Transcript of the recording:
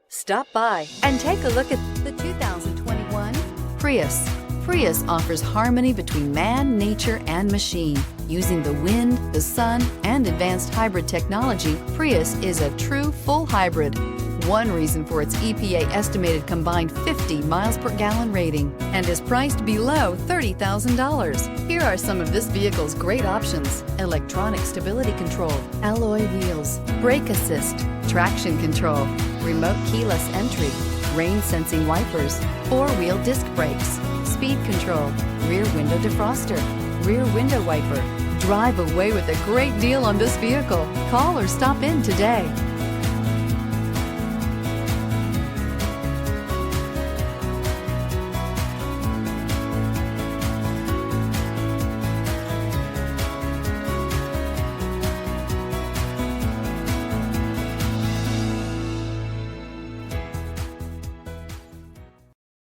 Stop by and take a look at the 2021 Prius. Prius offers harmony between man, nature, and machine. Using the wind, the sun, and advanced hybrid technology, Prius is a true full hybrid. One reason for its EPA estimated combined 50 miles per gallon rating and is priced below $30,000. Here are some of this vehicle's great options: electronic stability control, alloy wheels, brake assist, traction control, remote keyless entry, rain sensing wipers, four-wheel disc brakes, speed control, rear window defroster, rear window wiper. Drive away with a great deal on this vehicle. Call or stop in today.